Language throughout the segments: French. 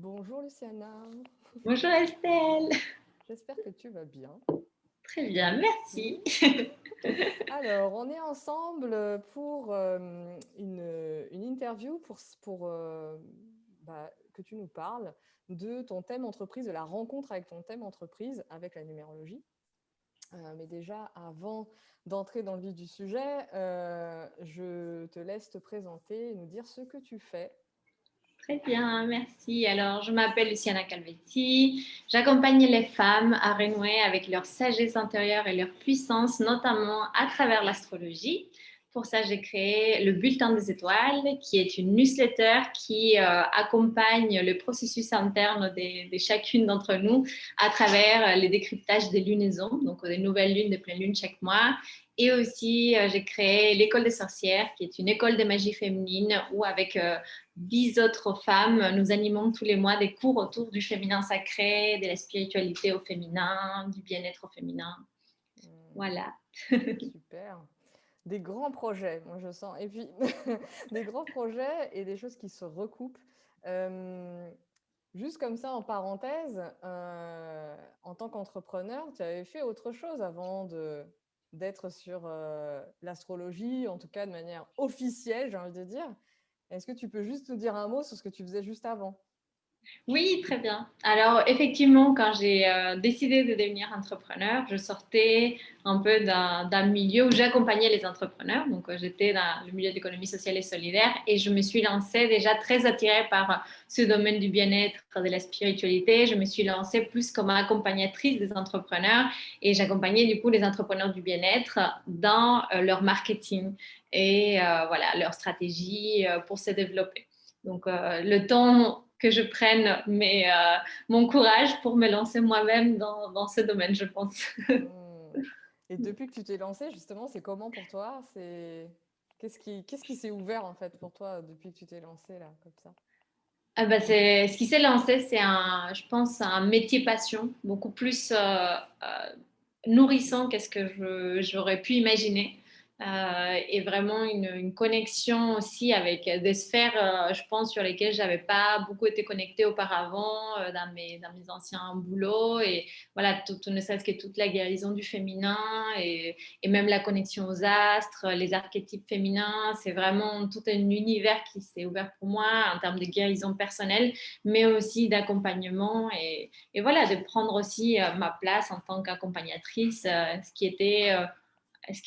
Bonjour Luciana, Bonjour Estelle. j'espère que tu vas bien. Très bien, merci. Alors, on est ensemble pour une interview que tu nous parles de ton thème entreprise, de la rencontre avec ton thème entreprise avec la numérologie. Mais déjà, avant d'entrer dans le vif du sujet, je te laisse te présenter et nous dire ce que tu fais. Très bien, merci. Alors, je m'appelle Luciana Calvetti. J'accompagne les femmes à renouer avec leur sagesse intérieure et leur puissance, notamment à travers l'astrologie. Pour ça, j'ai créé le Bulletin des étoiles, qui est une newsletter qui accompagne le processus interne de chacune d'entre nous à travers les décryptages des lunaisons, donc des nouvelles lunes, des pleines lunes chaque mois. Et aussi, j'ai créé l'école des sorcières, qui est une école de magie féminine où avec 10 autres femmes, nous animons tous les mois des cours autour du féminin sacré, de la spiritualité au féminin, du bien-être au féminin. Voilà. Super. Des grands projets, moi je sens. Et puis, des grands projets et des choses qui se recoupent. Euh, Juste comme ça, en parenthèse, en tant qu'entrepreneur, tu avais fait autre chose avant d'être sur l'astrologie, en tout cas de manière officielle, j'ai envie de dire. Est-ce que tu peux juste nous dire un mot sur ce que tu faisais juste avant? Oui, très bien. Alors, effectivement, quand j'ai décidé de devenir entrepreneur, je sortais un peu d'un milieu où j'accompagnais les entrepreneurs. Donc, j'étais dans le milieu de l'économie sociale et solidaire et je me suis lancée déjà très attirée par ce domaine du bien-être, de la spiritualité. Je me suis lancée plus comme accompagnatrice des entrepreneurs et j'accompagnais du coup les entrepreneurs du bien-être dans leur marketing et voilà, leur stratégie pour se développer. Donc, le temps que je prenne mon courage pour me lancer moi-même dans ce domaine, je pense. Hmm. Et depuis que tu t'es lancé, justement, c'est comment pour toi? Qu'est-ce qui s'est ouvert en fait pour toi depuis que tu t'es lancé là, comme ça? Ah bah ce qui s'est lancé, c'est je pense, un métier passion, beaucoup plus nourrissant qu'est-ce que j'aurais pu imaginer. Et vraiment une connexion aussi avec des sphères, je pense, sur lesquelles j'avais pas beaucoup été connectée auparavant dans mes anciens boulots. Et voilà, tout ne serait-ce que toute la guérison du féminin et même la connexion aux astres, les archétypes féminins. C'est vraiment tout un univers qui s'est ouvert pour moi en termes de guérison personnelle, mais aussi d'accompagnement et voilà, de prendre aussi ma place en tant qu'accompagnatrice, ce qui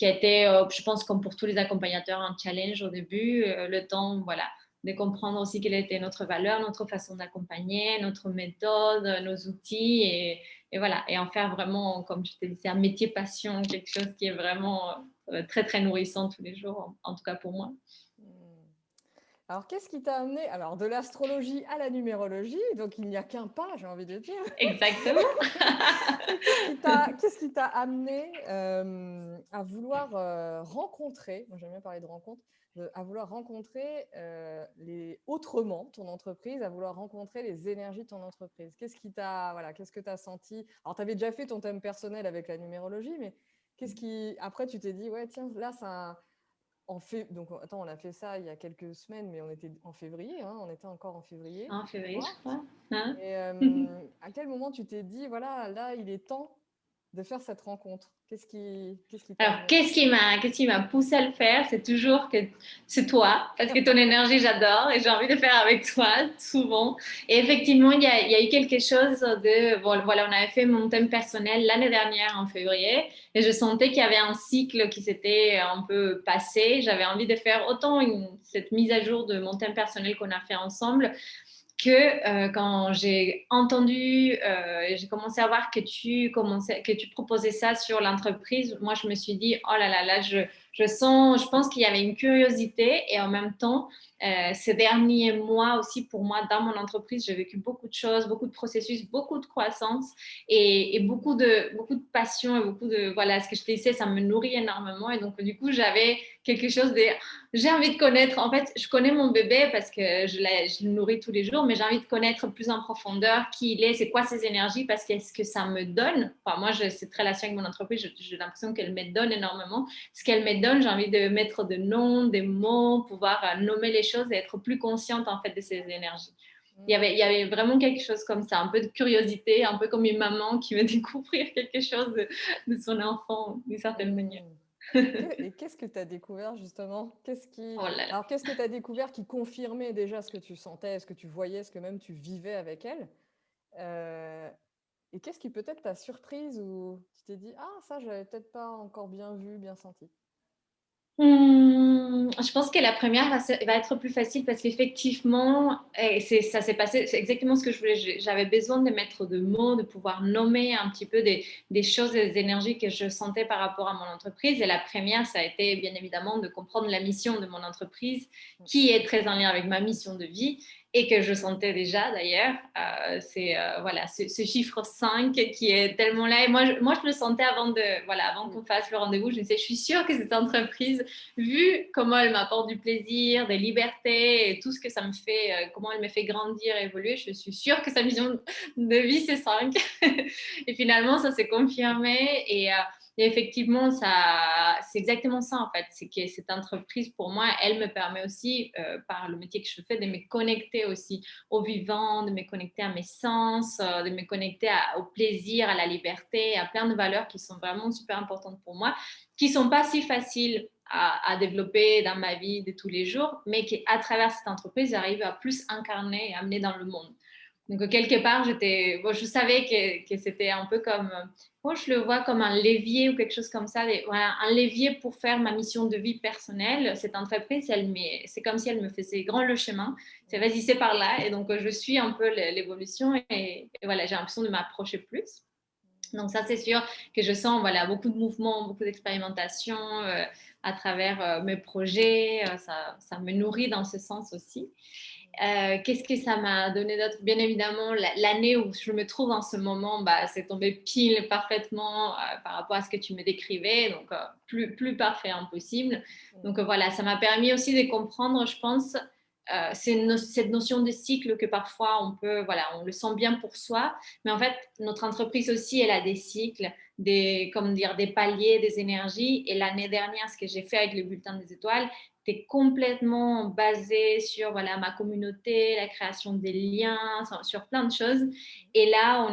a été, je pense, comme pour tous les accompagnateurs, un challenge au début, le temps, voilà, de comprendre aussi quelle était notre valeur, notre façon d'accompagner, notre méthode, nos outils et voilà, et en faire vraiment, comme je te disais, un métier passion, quelque chose qui est vraiment très, très nourrissant tous les jours, en tout cas pour moi. Hmm. Alors, qu'est-ce qui t'a amené, alors, de l'astrologie à la numérologie? Donc, il n'y a qu'un pas, j'ai envie de dire. Exactement. Et qu'est-ce qui t'a amené à vouloir rencontrer, moi j'aime bien parler de rencontre, à vouloir rencontrer autrement ton entreprise, à vouloir rencontrer les énergies de ton entreprise? Qu'est-ce que tu as senti? Alors, tu avais déjà fait ton thème personnel avec la numérologie, mais après, tu t'es dit, ouais, tiens, là, ça. Donc, attends, on a fait ça il y a quelques semaines, mais on était en février, hein, on était encore en février, En je février, je crois. crois. Hein. Et à quel moment tu t'es dit, voilà, là, il est temps de faire cette rencontre? Qu'est-ce qui t'a Alors, amené là? qu'est-ce qui m'a poussé à le faire? C'est toujours que c'est toi, parce que ton énergie, j'adore et j'ai envie de faire avec toi souvent. Et effectivement, il y a eu quelque chose de, bon, voilà, on avait fait mon thème personnel l'année dernière en février et je sentais qu'il y avait un cycle qui s'était un peu passé. J'avais envie de faire autant cette mise à jour de mon thème personnel qu'on a fait ensemble que quand j'ai entendu, j'ai commencé à voir que tu proposais ça sur l'entreprise, moi je me suis dit, oh là là, là, je pense qu'il y avait une curiosité et en même temps, ces derniers mois aussi pour moi dans mon entreprise, j'ai vécu beaucoup de choses, beaucoup de processus, beaucoup de croissance et beaucoup de passion et beaucoup de, voilà, ce que je te disais, ça me nourrit énormément et donc du coup, j'avais quelque chose de j'ai envie de connaître, en fait, je connais mon bébé parce que je le nourris tous les jours, mais j'ai envie de connaître plus en profondeur qui il est, c'est quoi ses énergies, parce qu'est-ce que ça me donne. Enfin, moi, cette relation avec mon entreprise, j'ai l'impression qu'elle me donne énormément. Ce qu'elle me donne, j'ai envie de mettre des noms, des mots, pouvoir nommer les choses et être plus consciente, en fait, de ces énergies. Il y avait vraiment quelque chose comme ça, un peu de curiosité, un peu comme une maman qui veut découvrir quelque chose de son enfant d'une certaine manière. Mmh. Et qu'est-ce que tu as découvert justement? Oh là là. Alors qu'est-ce que tu as découvert qui confirmait déjà ce que tu sentais, ce que tu voyais, ce que même tu vivais avec elle? Heu et qu'est-ce qui peut-être t'a surprise ou tu t'es dit: «Ah ça, je l'avais peut-être pas encore bien vu, bien senti»? Je pense que la première va être plus facile parce qu'effectivement, et ça s'est passé, c'est exactement ce que je voulais. J'avais besoin de mettre de mots, de pouvoir nommer un petit peu des choses, des énergies que je sentais par rapport à mon entreprise. Et la première, ça a été bien évidemment de comprendre la mission de mon entreprise, Mmh. qui est très en lien avec ma mission de vie et que je sentais déjà d'ailleurs. C'est voilà, ce chiffre 5 qui est tellement là. Et moi, je le sentais avant Mmh. qu'on fasse le rendez-vous. Je me disais, je suis sûre que cette entreprise, vu comment elle m'apporte du plaisir, des libertés et tout ce que ça me fait, comment elle me fait grandir, évoluer, je suis sûre que sa vision de vie, c'est 5. Et finalement, ça s'est confirmé. Et effectivement, c'est exactement ça en fait. C'est que cette entreprise, pour moi, elle me permet aussi, par le métier que je fais, de me connecter aussi au vivant, de me connecter à mes sens, de me connecter au plaisir, à la liberté, à plein de valeurs qui sont vraiment super importantes pour moi, qui ne sont pas si faciles à développer dans ma vie de tous les jours, mais qu'à travers cette entreprise, j'arrive à plus incarner et amener dans le monde. Donc, quelque part, je savais que c'était un peu comme, moi, je le vois comme un levier ou quelque chose comme ça, voilà, un levier pour faire ma mission de vie personnelle. Cette entreprise, c'est comme si elle me faisait grand le chemin. C'est vas-y, c'est par là. Et donc, je suis un peu l'évolution et voilà, j'ai l'impression de m'approcher plus. Donc ça, c'est sûr que je sens voilà, beaucoup de mouvements, beaucoup d'expérimentation à travers mes projets. Ça me nourrit dans ce sens aussi. Qu'est-ce que ça m'a donné d'autre? Bien évidemment, l'année où je me trouve en ce moment, bah, c'est tombé pile parfaitement par rapport à ce que tu me décrivais, donc plus parfait impossible. Mmh. Donc voilà, ça m'a permis aussi de comprendre, je pense, cette notion de cycle que parfois voilà, on le sent bien pour soi, mais en fait, notre entreprise aussi, elle a des cycles, comme dire, des paliers, des énergies. Et l'année dernière, ce que j'ai fait avec le bulletin des étoiles, c'était complètement basé sur voilà, ma communauté, la création des liens, sur plein de choses. Et là,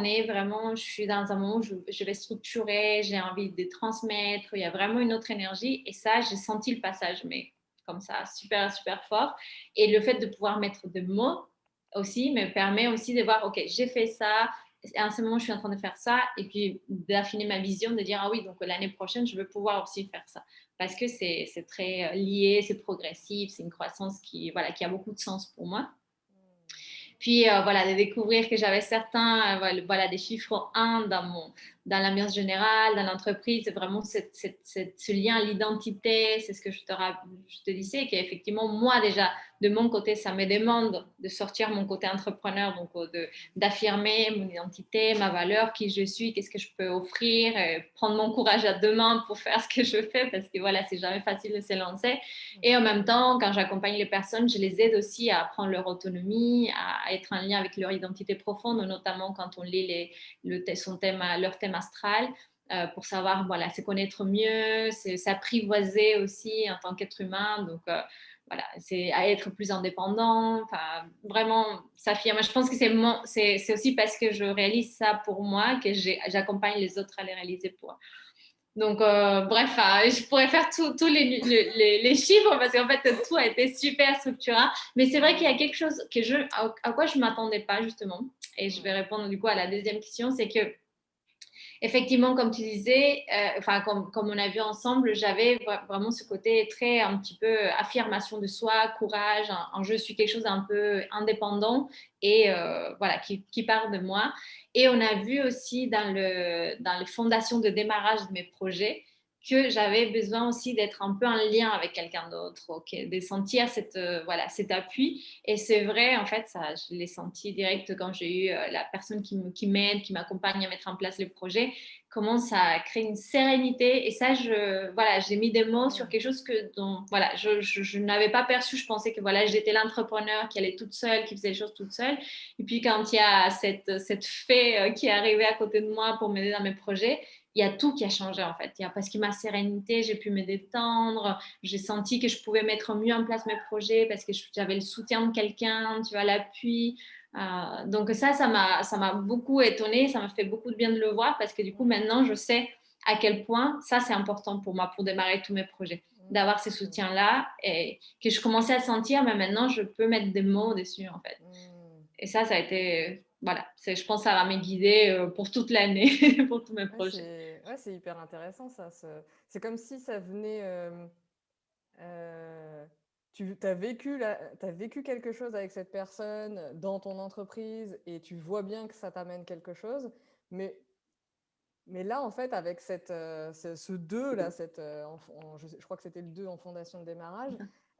je suis dans un moment où je vais structurer, j'ai envie de transmettre, il y a vraiment une autre énergie. Et ça, j'ai senti le passage, mais comme ça, super, super fort. Et le fait de pouvoir mettre des mots aussi me permet aussi de voir, OK, j'ai fait ça, à ce moment, je suis en train de faire ça, et puis d'affiner ma vision, de dire, ah oui, donc l'année prochaine, je veux pouvoir aussi faire ça. Parce que c'est très lié, c'est progressif, c'est une croissance voilà, qui a beaucoup de sens pour moi. Puis voilà, de découvrir que j'avais certains, voilà, des chiffres 1 dans l'ambiance générale, dans l'entreprise, c'est vraiment ce lien à l'identité, c'est ce que je te disais, qu'effectivement, moi déjà, de mon côté, ça me demande de sortir mon côté entrepreneur, donc d'affirmer mon identité, ma valeur, qui je suis, qu'est-ce que je peux offrir, prendre mon courage à deux mains pour faire ce que je fais, parce que voilà, c'est jamais facile de se lancer. Et en même temps, quand j'accompagne les personnes, je les aide aussi à prendre leur autonomie, à être en lien avec leur identité profonde, notamment quand on lit leur thème astral, pour savoir, voilà, se connaître mieux, s'apprivoiser aussi en tant qu'être humain. Donc, voilà, c'est à être plus indépendant, enfin, vraiment s'affirmer. Je pense que c'est aussi parce que je réalise ça pour moi que j'accompagne les autres à les réaliser pour eux. Donc, bref, je pourrais faire tous les chiffres parce qu'en fait, tout a été super structurant. Mais c'est vrai qu'il y a quelque chose à quoi je ne m'attendais pas, justement. Et je vais répondre du coup à la deuxième question, c'est que effectivement, comme tu disais, enfin, comme on a vu ensemble, j'avais vraiment ce côté très un petit peu affirmation de soi, courage, un je suis quelque chose d'un peu indépendant et voilà, qui part de moi. Et on a vu aussi dans les fondations de démarrage de mes projets que j'avais besoin aussi d'être un peu en lien avec quelqu'un d'autre, de sentir voilà, cet appui. Et c'est vrai, en fait, ça, je l'ai senti direct quand j'ai eu la personne qui m'aide, qui m'accompagne à mettre en place les projets, comment ça crée une sérénité. Et ça, voilà, j'ai mis des mots sur quelque chose dont voilà, je n'avais pas perçu. Je pensais que voilà, j'étais l'entrepreneur qui allait toute seule, qui faisait les choses toute seule. Et puis quand il y a cette fée qui est arrivée à côté de moi pour m'aider dans mes projets, il y a tout qui a changé en fait. Parce que ma sérénité, j'ai pu me détendre, j'ai senti que je pouvais mettre mieux en place mes projets parce que j'avais le soutien de quelqu'un, tu vois, l'appui. Donc ça m'a beaucoup étonnée, ça m'a fait beaucoup de bien de le voir parce que du coup, maintenant, je sais à quel point ça, c'est important pour moi pour démarrer tous mes projets, d'avoir ces Mmh. soutiens-là et que je commençais à sentir, mais maintenant, je peux mettre des mots dessus, en fait. Mmh. Et ça a été, voilà, je pense que ça va me guider pour toute l'année, pour tous mes projets. Ouais, c'est hyper intéressant ça. C'est comme si ça venait. Tu as vécu quelque chose avec cette personne dans ton entreprise et tu vois bien que ça t'amène quelque chose. Mais, mais là, en fait, avec ce 2, là, je crois que c'était le 2 en fondation de démarrage,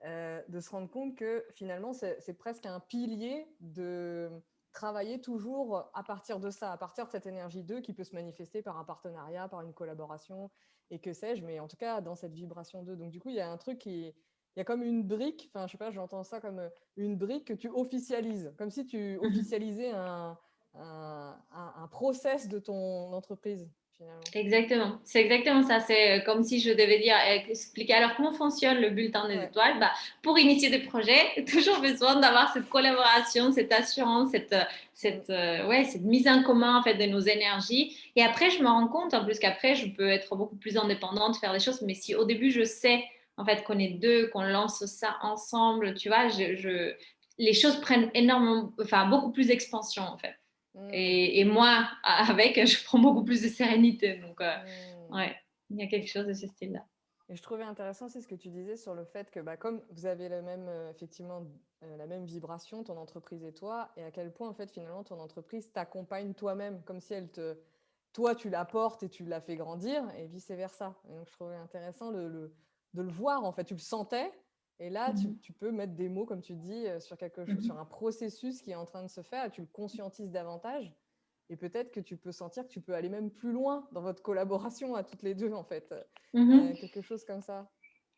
de se rendre compte que finalement, c'est presque un pilier de travailler toujours à partir de ça, à partir de cette énergie 2 qui peut se manifester par un partenariat, par une collaboration et que sais-je, mais en tout cas dans cette vibration 2. Donc du coup, il y a un truc il y a comme une brique, enfin je sais pas, j'entends ça comme une brique que tu officialises, comme si tu Mhm. officialisais un process de ton entreprise finalement. Exactement, c'est exactement ça. C'est comme si je devais dire, expliquer alors comment fonctionne le bulletin des Ouais. étoiles. Bah, pour initier des projets, toujours besoin d'avoir cette collaboration, cette assurance, Mm. ouais, cette mise en commun en fait de nos énergies. Et après, je me rends compte en plus qu'après, je peux être beaucoup plus indépendante, faire des choses. Mais si au début, je sais en fait qu'on est deux, qu'on lance ça ensemble, tu vois, les choses prennent énormément, enfin beaucoup plus d'expansion en fait. Mm. Et moi, avec, je prends beaucoup plus de sérénité. Donc, Mm. ouais, il y a quelque chose de ce style-là. Et je trouvais intéressant aussi ce que tu disais sur le fait que bah, comme vous avez effectivement, la même vibration, ton entreprise et toi, et à quel point en fait finalement ton entreprise t'accompagne toi-même, comme si toi tu la portes et tu la fais grandir, et vice-versa. Et donc je trouvais intéressant de le voir, en fait, tu le sentais, et là Mhm. tu peux mettre des mots, comme tu dis, sur quelque chose, sur Mhm. un processus qui est en train de se faire, et tu le conscientises davantage. Et peut-être que tu peux sentir que tu peux aller même plus loin dans votre collaboration à toutes les deux, en fait. Mhm. Quelque chose comme ça.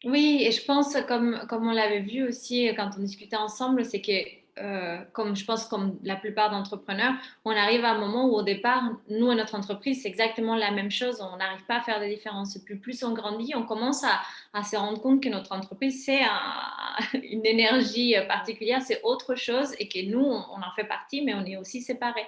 Oui, et je pense, comme on l'avait vu aussi quand on discutait ensemble, c'est que, comme je pense, comme la plupart d'entrepreneurs, on arrive à un moment où au départ, nous et notre entreprise, c'est exactement la même chose, on n'arrive pas à faire des différences. Et puis plus on grandit, on commence à se rendre compte que notre entreprise, c'est une énergie Mm. particulière, c'est autre chose, et que nous, on en fait partie, mais on est aussi séparés.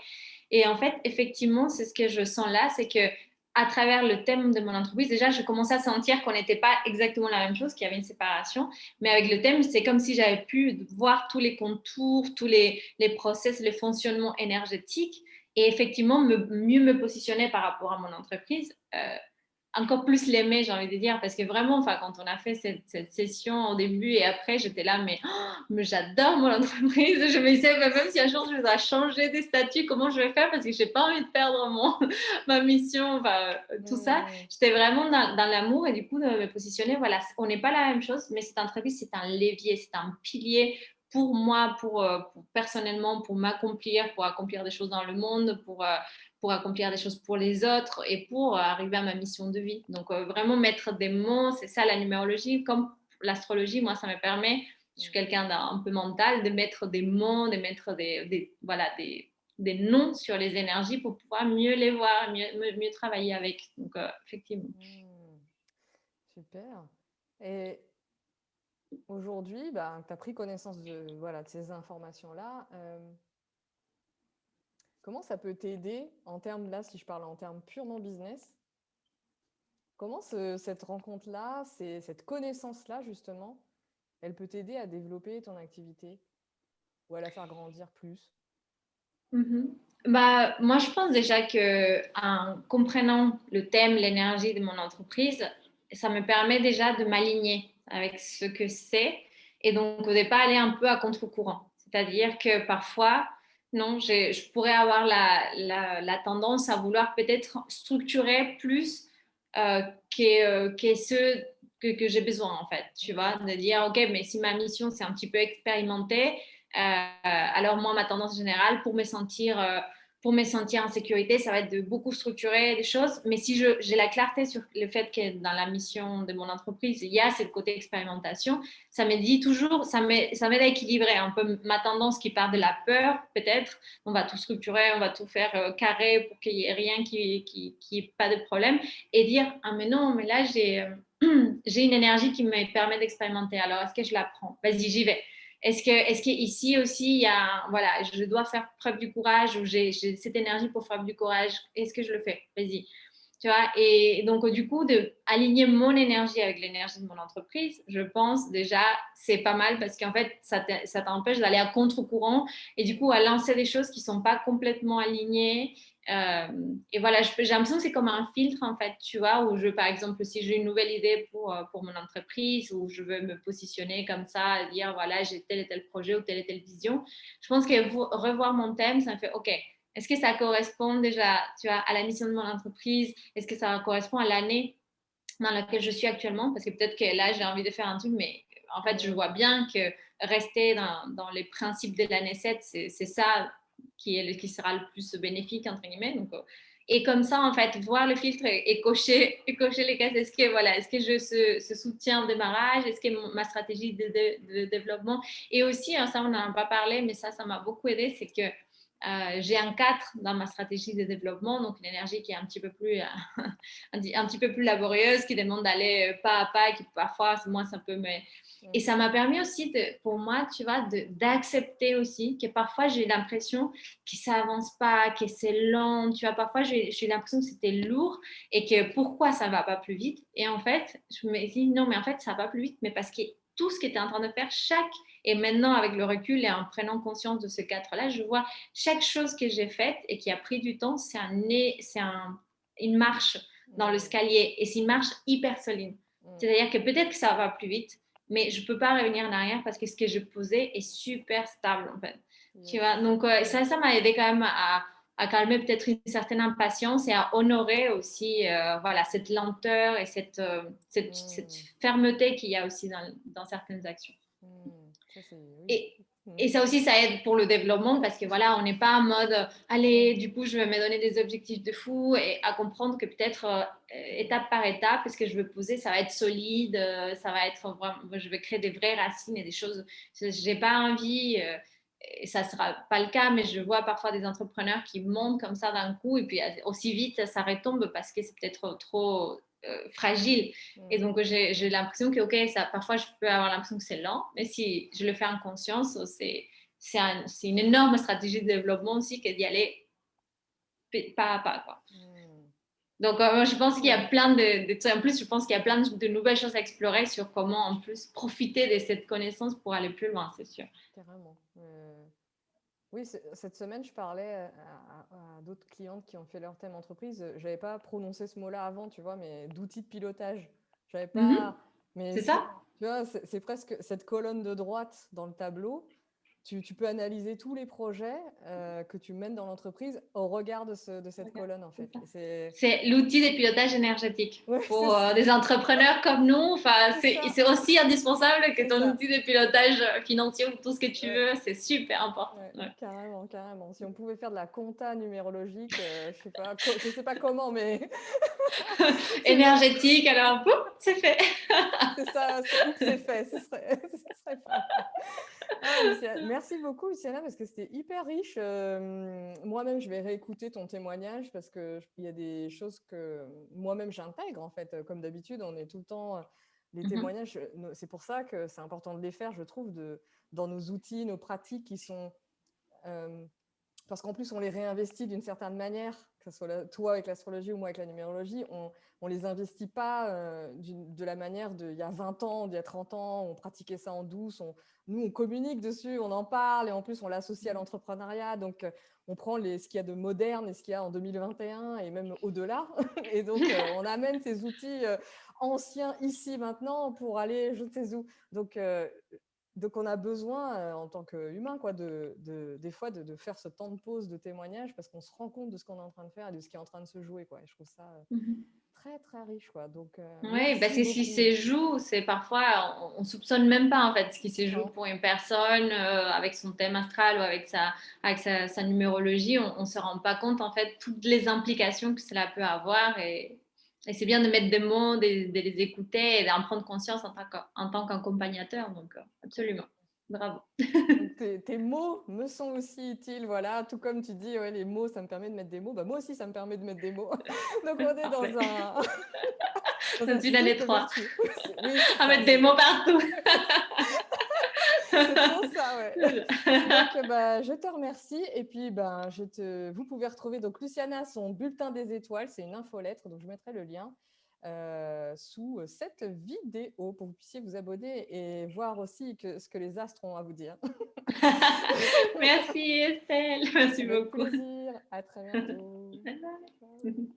Et en fait, effectivement, c'est ce que je sens là, c'est que à travers le thème de mon entreprise, déjà, je commençais à sentir qu'on n'était pas exactement la même chose, qu'il y avait une séparation. Mais avec le thème, c'est comme si j'avais pu voir tous les contours, tous les process, les fonctionnements énergétiques et effectivement mieux me positionner par rapport à mon entreprise. Encore plus l'aimer, j'ai envie de dire, parce que vraiment, enfin, quand on a fait cette session au début et après, j'étais là, mais j'adore mon entreprise. Je me disais, même si un jour je dois changer des statuts, comment je vais faire parce que j'ai pas envie de perdre ma mission, enfin, tout ça. Mm. J'étais vraiment dans l'amour et du coup, de me positionner, voilà, on n'est pas la même chose, mais cette entreprise, c'est un levier, c'est un pilier pour moi, pour personnellement, pour m'accomplir, pour accomplir des choses dans le monde, pour accomplir des choses pour les autres et pour arriver à ma mission de vie. Donc, vraiment mettre des mots, c'est ça la numérologie. Comme l'astrologie, moi, ça me permet, je suis Mm. quelqu'un d'un peu mental, de mettre des mots, de mettre voilà, des noms sur les énergies pour pouvoir mieux les voir, mieux travailler avec. Donc, effectivement. Mm. Super. Et aujourd'hui, bah, tu as pris connaissance voilà, de ces informations-là. Comment ça peut t'aider en termes, là, si je parle en termes purement business, comment cette rencontre-là, cette connaissance-là, justement, elle peut t'aider à développer ton activité ou à la faire grandir plus? Mhm. Bah, moi, je pense déjà que en comprenant le thème, l'énergie de mon entreprise, ça me permet déjà de m'aligner avec ce que c'est et donc de ne pas aller un peu à contre-courant. C'est-à-dire que parfois, non, je pourrais avoir la tendance à vouloir peut-être structurer plus que ce que j'ai besoin, en fait. Tu vois, Mm. de dire, OK, mais si ma mission, c'est un petit peu expérimenter, alors moi, ma tendance générale pour me sentir en sécurité, ça va être de beaucoup structurer des choses. Mais si j'ai la clarté sur le fait que dans la mission de mon entreprise, il y a ce côté expérimentation, ça me dit toujours, ça m'aide à équilibrer un peu ma tendance qui part de la peur, peut-être. On va tout structurer, on va tout faire carré pour qu'il n'y ait rien qui ait pas de problème. Et dire, ah mais non, mais là, j'ai une énergie qui me permet d'expérimenter. Alors, est-ce que je la prends? Vas-y, j'y vais. est-ce que ici aussi, il y a, voilà, je dois faire preuve du courage ou j'ai cette énergie pour faire du courage? Est-ce que je le fais? Vas-y. Tu vois, et donc, du coup, d'aligner mon énergie avec l'énergie de mon entreprise, je pense déjà, c'est pas mal parce qu'en fait, ça t'empêche d'aller à contre-courant et du coup, à lancer des choses qui sont pas complètement alignées. Euh, et voilà, j'ai l'impression que c'est comme un filtre, en fait, tu vois, où par exemple, si j'ai une nouvelle idée pour mon entreprise, ou je veux me positionner comme ça, dire, voilà, j'ai tel et tel projet ou telle et telle vision, je pense que revoir mon thème, ça me fait, OK, est-ce que ça correspond déjà, tu vois, à la mission de mon entreprise? Est-ce que ça correspond à l'année dans laquelle je suis actuellement? Parce que peut-être que là, j'ai envie de faire un truc, mais en fait, je vois bien que rester dans les principes de l'année 7, c'est ça qui sera le plus bénéfique, entre guillemets. Donc, et comme ça, en fait, voir le filtre et cocher les cases. Est-ce que je ce soutien au démarrage? Est-ce que ma stratégie de développement? Et aussi, ça, on n'en a pas parlé, mais ça m'a beaucoup aidé, c'est que j'ai un 4 dans ma stratégie de développement, donc une énergie qui est un petit peu plus, un petit peu plus laborieuse, qui demande d'aller pas à pas, qui parfois, moi, ça peut me... Et ça m'a permis aussi, pour moi, tu vois, d'accepter aussi que parfois, j'ai l'impression que ça avance pas, que c'est lent, tu vois, parfois, j'ai l'impression que c'était lourd et que pourquoi ça va pas plus vite. Et en fait, je me dis, non, mais en fait, ça va pas plus vite, mais parce que tout ce que tu es en train de faire, et maintenant, avec le recul et en prenant conscience de ce 4-là, je vois chaque chose que j'ai faite et qui a pris du temps, c'est une marche dans l'escalier et c'est une marche hyper solide. C'est-à-dire que peut-être que ça va plus vite, mais je ne peux pas revenir en arrière parce que ce que je posais est super stable en fait. Tu vois, donc ça m'a aidé quand même à calmer peut-être une certaine impatience et à honorer aussi voilà, cette lenteur et cette fermeté qu'il y a aussi dans certaines actions. Ça, Et, et ça aussi, ça aide pour le développement parce que voilà, on n'est pas en mode allez, du coup, je vais me donner des objectifs de fou et à comprendre que peut-être étape par étape, ce que je veux poser, ça va être solide, ça va être vraiment, je vais créer des vraies racines et des choses. Je n'ai pas envie, et ça ne sera pas le cas, mais je vois parfois des entrepreneurs qui montent comme ça d'un coup et puis aussi vite, ça retombe parce que c'est peut-être trop fragile. Et donc, j'ai l'impression que, OK, ça, parfois, je peux avoir l'impression que c'est lent, mais si je le fais en conscience, c'est une énorme stratégie de développement aussi que d'y aller pas à pas, quoi. Donc, je pense qu'il y a plein en plus, je pense qu'il y a plein de nouvelles choses à explorer sur comment, en plus, profiter de cette connaissance pour aller plus loin, c'est sûr. Carrément. Oui, cette semaine, je parlais à d'autres clientes qui ont fait leur thème entreprise. Je n'avais pas prononcé ce mot-là avant, tu vois, mais d'outils de pilotage. J'avais pas. Mais c'est ça. Tu vois, c'est presque cette colonne de droite dans le tableau. Tu peux analyser tous les projets que tu mènes dans l'entreprise au regard de cette colonne, en fait. C'est l'outil de pilotage énergétique. Ouais, pour des entrepreneurs comme nous, c'est aussi indispensable que ton outil de pilotage financier ou tout ce que tu veux. C'est super important. Carrément, carrément. Si on pouvait faire de la compta numérologique, je sais pas comment, mais... énergétique, alors, boum, c'est fait. C'est ça, c'est fait, ce serait pas mal. Merci beaucoup, Luciana, parce que c'était hyper riche. Moi-même, je vais réécouter ton témoignage parce qu'il y a des choses que moi-même j'intègre, en fait. Comme d'habitude, on est tout le temps... Les témoignages, c'est pour ça que c'est important de les faire, je trouve, dans nos outils, nos pratiques qui sont... parce qu'en plus, on les réinvestit d'une certaine manière, que ce soit toi avec l'astrologie ou moi avec la numérologie, on ne les investit pas de la manière d'il y a 20 ans, d'il y a 30 ans, on pratiquait ça en douce, nous, on communique dessus, on en parle, et en plus, on l'associe à l'entrepreneuriat, donc on prend ce qu'il y a de moderne et ce qu'il y a en 2021, et même au-delà, et donc on amène ces outils anciens ici, maintenant, pour aller je ne sais où. Donc, on a besoin, en tant qu'humain, des fois, de faire ce temps de pause, de témoignage, parce qu'on se rend compte de ce qu'on est en train de faire et de ce qui est en train de se jouer, quoi. Et je trouve ça très, très riche, quoi. Donc, oui, c'est ce qui se joue, c'est parfois, on soupçonne même pas, en fait, ce qui se joue pour une personne avec son thème astral ou avec sa numérologie. On ne se rend pas compte, en fait, toutes les implications que cela peut avoir. Et c'est bien de mettre des mots, de les écouter et d'en prendre conscience en tant qu'accompagnateur. Donc, absolument. Bravo. Donc, tes mots me sont aussi utiles, voilà. Tout comme tu dis, ouais, les mots, ça me permet de mettre des mots. Bah, moi aussi, ça me permet de mettre des mots. Donc, on est dans un... dans une année 3. Oui, à mettre des mots partout. C'est trop ça, ouais. Donc, je te remercie. Et puis, vous pouvez retrouver donc Luciana, son bulletin des étoiles. C'est une infolettre, donc je mettrai le lien sous cette vidéo pour que vous puissiez vous abonner et voir aussi ce que les astres ont à vous dire. Merci Estelle, merci Avec beaucoup. plaisir. À très bientôt. Bye bye.